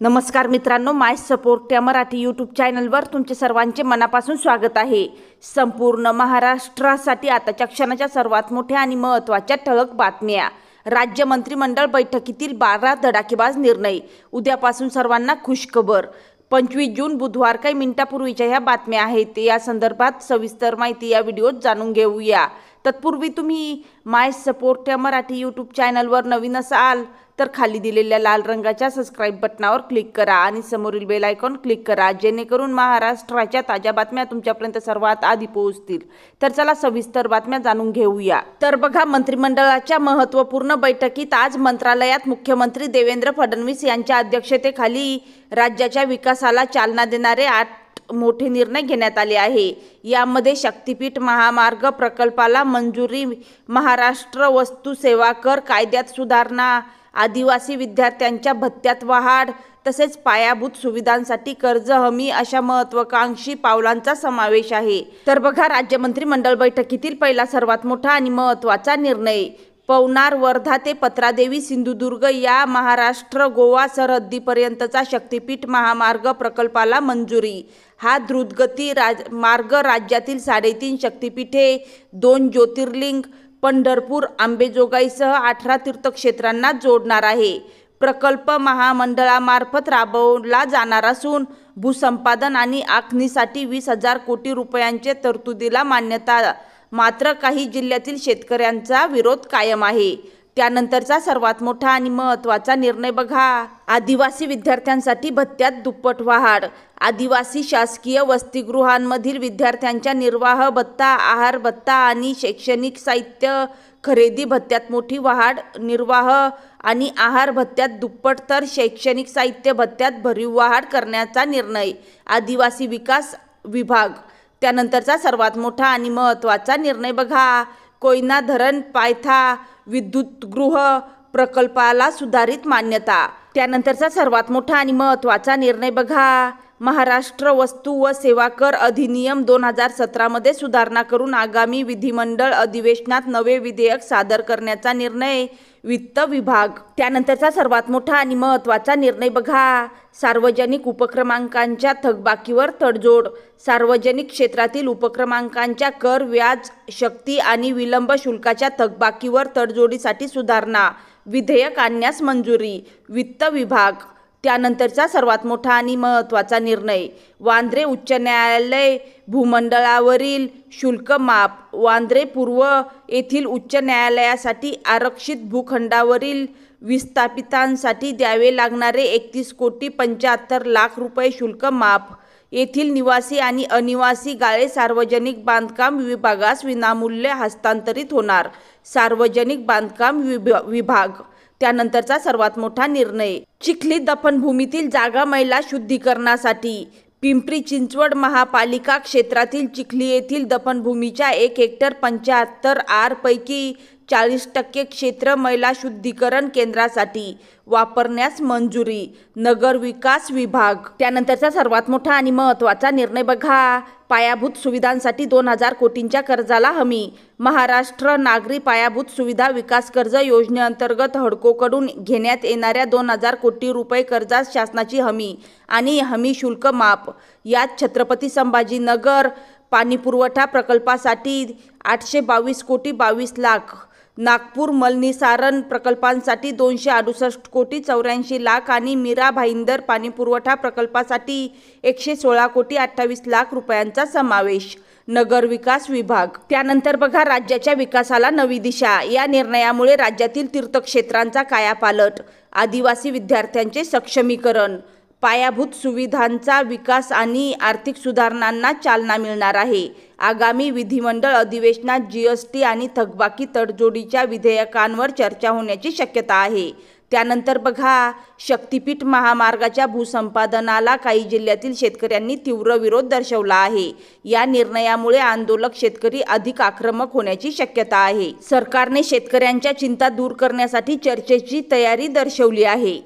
नमस्कार मित्रांनो, माय सपोर्ट या मराठी यूट्यूब चॅनलवर तुमचे सर्वांचे मनापासून स्वागत आहे। संपूर्ण महाराष्ट्रासाठी आताच्या क्षणाच्या सर्वात मोठ्या आणि महत्त्वाच्या ठळक बातम्या। राज्य मंत्रिमंडळ बैठकीतील 12 धडाकेबाज निर्णय। उद्यापासून सर्वांना खुशखबर। 25 जून बुधवार काही मिनिटापूर्वीच्या ह्या बातम्या आहेत। या संदर्भात सविस्तर माहिती या व्हिडिओत जाणून घेऊया। तत्पूर्वी तुम्ही माय सपोर्ट या मराठी यूट्यूब चॅनलवर नवीन असाल तर खाली दिलेल्या लाल रंगाच्या सबस्क्राइब बटनावर क्लिक करा आणि समोरील बेल आयकॉन क्लिक करा, जेणेकरून महाराष्ट्राच्या ताज्या बातम्या तुमच्यापर्यंत सर्वात आधी पोहोचतील। तर चला सविस्तर बातम्या जाणून घेऊया। तर बघा, मंत्रिमंडळाच्या महत्त्वपूर्ण बैठकीत आज मंत्रालयात मुख्यमंत्री देवेंद्र फडणवीस यांच्या अध्यक्षतेखाली राज्याच्या विकासाला चालना देणारे 8 मोठे निर्णय घेण्यात आले आहे। यामध्ये शक्तीपीठ महामार्ग प्रकल्पाला मंजुरी, महाराष्ट्र वस्तू सेवा कर कायद्यात सुधारणा, आदिवासी विद्यार्थ्यांच्या भत्त्यात वाढ तसेच पायाभूत सुविधांसाठी कर्ज हमी अशा महत्त्वाकांक्षी पावलांचा समावेश आहे। तर बघा, राज्य मंत्रिमंडळ बैठकीतील पहिला सर्वात मोठा आणि महत्त्वाचा निर्णय, पवनार वर्धा ते पत्रादेवी सिंधुदुर्ग या महाराष्ट्र गोवा सरहद्दीपर्यंतचा शक्तीपीठ महामार्ग प्रकल्पाला मंजुरी। हा द्रुतगती मार्ग राज्यातील 3.5 शक्तीपीठे, 2 ज्योतिर्लिंग, पंढरपूर, अंबेजोगाईसह 18 तीर्थक्षेत्रांना जोडणार आहे। प्रकल्प महामंडळामार्फत राबवला जाणार असून भूसंपादन आणि आखणीसाठी 20,000 कोटी रुपयांचे तरतुदीला मान्यता। मात्र काही जिल्ह्यातील शेतकऱ्यांचा विरोध कायम आहे। त्यानंतरचा सर्वात मोठा आणि महत्त्वाचा निर्णय बघा, आदिवासी विद्यार्थ्यांसाठी भत्त्यात दुप्पट वाढ। आदिवासी शासकीय वसतिगृहांमधील विद्यार्थ्यांच्या निर्वाह भत्ता, आहार भत्ता आणि शैक्षणिक साहित्य खरेदी भत्त्यात मोठी वाढ। निर्वाह आणि आहार भत्त्यात दुप्पट तर शैक्षणिक साहित्य भत्त्यात भरीव वाढ करण्याचा निर्णय, आदिवासी विकास विभाग। त्यानंतरचा सर्वात मोठा आणि महत्त्वाचा निर्णय बघा, कोयना धरण पायथा विद्युतगृह प्रकल्पाला सुधारित मान्यता। त्यानंतरचा सर्वात मोठा आणि महत्त्वाचा निर्णय बघा, महाराष्ट्र वस्तू व सेवा कर अधिनियम 2017 मध्ये सुधारणा करून आगामी विधिमंडळ अधिवेशनात नवे विधेयक सादर करण्याचा निर्णय, वित्त विभाग। त्यानंतरचा सर्वात मोठा आणि महत्त्वाचा निर्णय बघा, सार्वजनिक उपक्रमांकांच्या थकबाकीवर तडजोड। सार्वजनिक क्षेत्रातील उपक्रमांकांच्या कर, व्याज, शक्ती आणि विलंब शुल्काच्या थकबाकीवर तडजोडीसाठी सुधारणा विधेयक आणण्यास मंजुरी, वित्त विभाग। त्यानंतरचा सर्वात मोठा आणि महत्त्वाचा निर्णय, वांद्रे उच्च न्यायालय भूमंडळावरील शुल्क माफ। वांद्रे पूर्व येथील उच्च न्यायालयासाठी आरक्षित भूखंडावरील विस्थापितांसाठी द्यावे लागणारे 31,75,00,000 रुपये शुल्क माफ। येथील निवासी आणि अनिवासी गाळे सार्वजनिक बांधकाम विभागास विनामूल्य हस्तांतरित होणार, सार्वजनिक बांधकाम विभाग। त्यानंतरचा सर्वात मोठा निर्णय, चिखली दफनभूमीतील जागा महिला शुद्धीकरणासाठी। पिंपरी चिंचवड महापालिका क्षेत्रातील चिखली येथील दफनभूमीच्या 1 हेक्टर 75 आर पैकी 40% क्षेत्र महिला शुद्धीकरण केंद्रासाठी वापरण्यास मंजुरी, नगर विकास विभाग। त्यानंतरचा सर्वात मोठा आणि महत्त्वाचा निर्णय बघा, पायाभूत सुविधांसाठी 2,000 कोटींच्या कर्जाला हमी। महाराष्ट्र नागरी पायाभूत सुविधा विकास कर्ज योजनेअंतर्गत हडकोकडून घेण्यात येणाऱ्या 2,000 कोटी रुपये कर्जास शासनाची हमी आणि हमी शुल्क माफ। यात छत्रपती संभाजीनगर पाणीपुरवठा प्रकल्पासाठी 822 कोटी 22 लाख, नागपूर मलनिसारण प्रकल्पांसाठी 268 कोटी 84 लाख आणि मीरा भाईंदर पाणीपुरवठा प्रकल्पासाठी 116 कोटी 28 लाख रुपयांचा समावेश, नगर विकास विभाग। त्यानंतर बघा, राज्याच्या विकासाला नवी दिशा। या निर्णयामुळे राज्यातील तीर्थक्षेत्रांचा कायापालट, आदिवासी विद्यार्थ्यांचे सक्षमीकरण, पायाभूत सुविधांचा विकास आणि आर्थिक सुधारणांना चालना मिळणार आहे। आगामी विधिमंडळ अधिवेशनात जीएसटी आणि थकबाकी तडजोडीच्या विधेयकांवर चर्चा होण्याची शक्यता आहे। त्यानंतर बघा, शक्तीपीठ महामार्गाच्या भूसंपादनाला काही जिल्ह्यातील शेतकऱ्यांनी तीव्र विरोध दर्शवला आहे। या निर्णयामुळे आंदोलक शेतकरी अधिक आक्रमक होण्याची शक्यता आहे। सरकारने शेतकऱ्यांच्या चिंता दूर करण्यासाठी चर्चेची तयारी दर्शवली आहे।